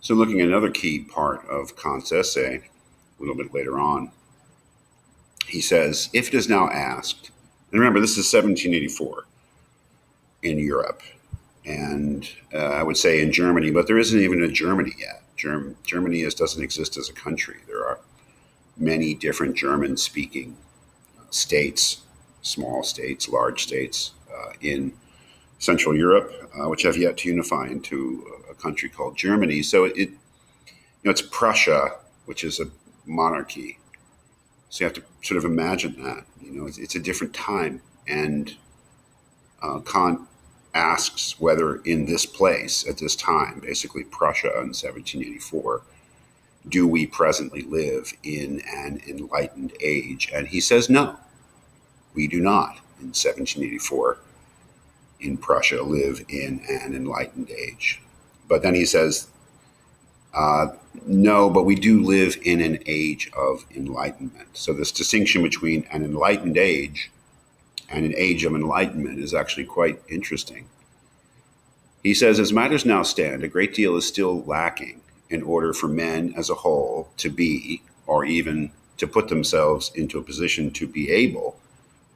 So, looking at another key part of Kant's essay, a little bit later on, he says, if it is now asked, and remember, this is 1784 in Europe, and I would say in Germany, but there isn't even a Germany yet. Germany doesn't exist as a country. There are many different German-speaking states, small states, large states in Central Europe, which have yet to unify into a country called Germany. So it's Prussia, which is a monarchy. So you have to sort of imagine that. It's a different time, and Kant asks whether in this place at this time, basically Prussia in 1784, do we presently live in an enlightened age? And he says no, we do not in 1784 in Prussia live in an enlightened age. But then he says, no, but we do live in an age of enlightenment. So this distinction between an enlightened age and an age of enlightenment is actually quite interesting. He says, as matters now stand, a great deal is still lacking in order for men as a whole to be, or even to put themselves into a position to be able,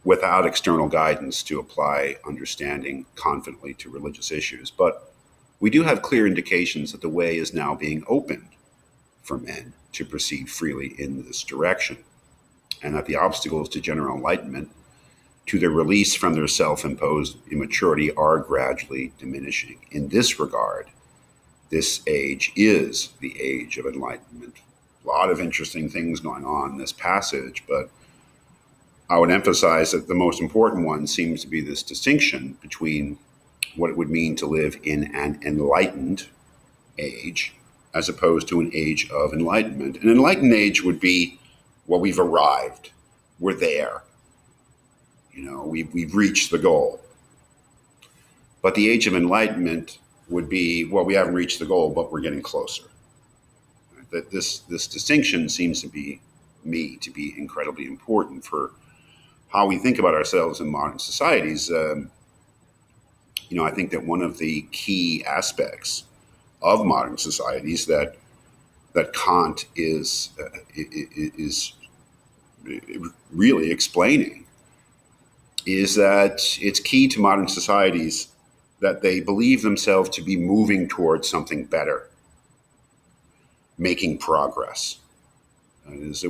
without external guidance, to apply understanding confidently to religious issues. But we do have clear indications that the way is now being opened for men to proceed freely in this direction, and that the obstacles to general enlightenment, to their release from their self-imposed immaturity, are gradually diminishing. In this regard, this age is the age of enlightenment. A lot of interesting things going on in this passage, but I would emphasize that the most important one seems to be this distinction between what it would mean to live in an enlightened age as opposed to an age of enlightenment. An enlightened age would be, well, we've arrived, we're there, we've reached the goal. But the age of enlightenment would be, well, we haven't reached the goal, but we're getting closer. That this distinction seems to be incredibly important for how we think about ourselves in modern societies. I think that one of the key aspects of modern societies that Kant is really explaining is that it's key to modern societies that they believe themselves to be moving towards something better, making progress. So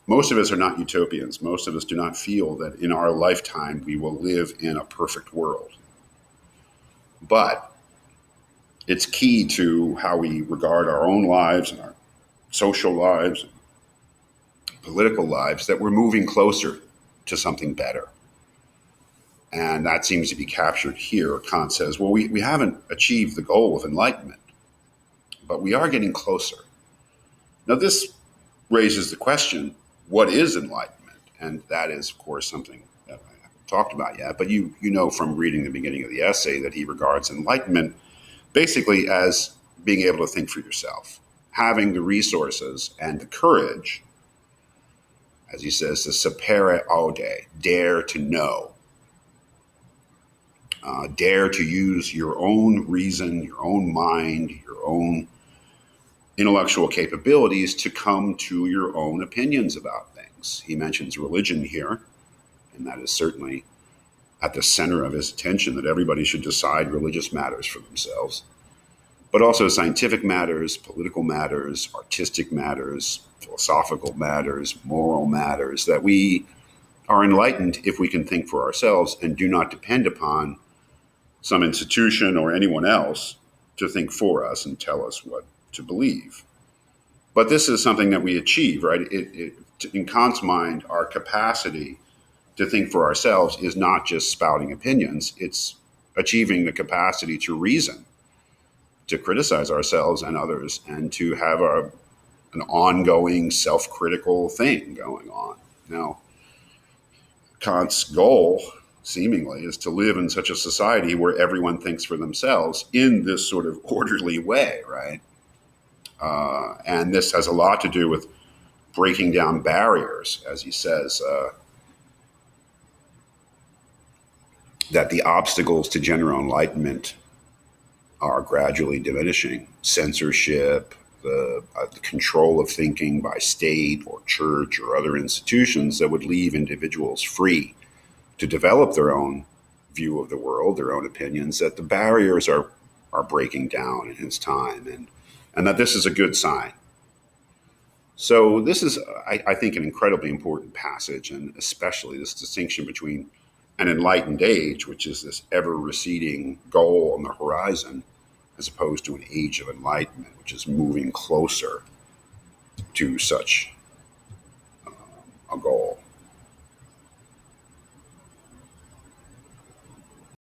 most of us are not utopians. Most of us do not feel that in our lifetime we will live in a perfect world. But it's key to how we regard our own lives and our social lives, and political lives, that we're moving closer to something better. And that seems to be captured here. Kant says, well, we haven't achieved the goal of enlightenment, but we are getting closer. Now, this raises the question, what is enlightenment? And that is, of course, something that I haven't talked about yet. But you know from reading the beginning of the essay that he regards enlightenment basically as being able to think for yourself, having the resources and the courage, as he says, to sapere aude, dare to know. Dare to use your own reason, your own mind, your own intellectual capabilities to come to your own opinions about things. He mentions religion here, and that is certainly at the center of his attention, that everybody should decide religious matters for themselves, but also scientific matters, political matters, artistic matters, philosophical matters, moral matters, that we are enlightened if we can think for ourselves and do not depend upon some institution or anyone else to think for us and tell us what to believe. But this is something that we achieve, right? In Kant's mind, our capacity to think for ourselves is not just spouting opinions, it's achieving the capacity to reason, to criticize ourselves and others, and to have an ongoing self-critical thing going on. Now, Kant's goal, seemingly, is to live in such a society where everyone thinks for themselves in this sort of orderly way, right? And this has a lot to do with breaking down barriers, as he says, that the obstacles to general enlightenment are gradually diminishing. Censorship, the control of thinking by state or church or other institutions that would leave individuals free to develop their own view of the world, their own opinions, that the barriers are breaking down in its time, and that this is a good sign. So this is, I think, an incredibly important passage, and especially this distinction between an enlightened age, which is this ever receding goal on the horizon, as opposed to an age of enlightenment, which is moving closer to such a goal.